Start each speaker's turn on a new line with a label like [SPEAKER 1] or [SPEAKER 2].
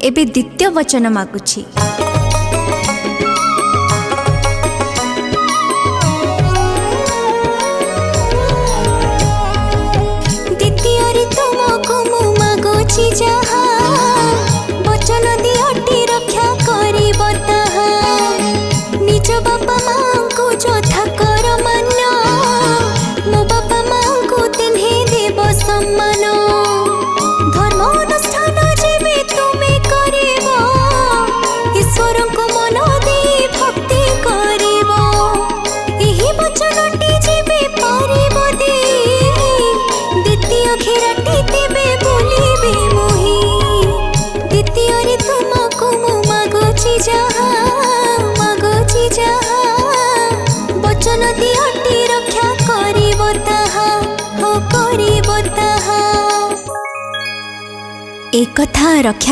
[SPEAKER 1] एबे द्वितीय वचन मागुछि।
[SPEAKER 2] द्वितीय तुमको मु मागुछि जहा वचन दियटी रक्षा करिब ताहा निज बापा माँ को जोथा कर मान मो बापा माँ को तिन्हे देव सम्मान धर्म अनुष्ठान जेबे तुमे करिब ईश्वर को मन दे भक्ति करिब एही वचनटी जेबे पारिब दे द्वितीय घेराटी तेबे बोलिबे मोहि द्वितीय तुमको मु मागुछि जहा वचन दियटी रक्षा करिब ताहा हो करिब ताहा
[SPEAKER 1] एक कथा रक्षा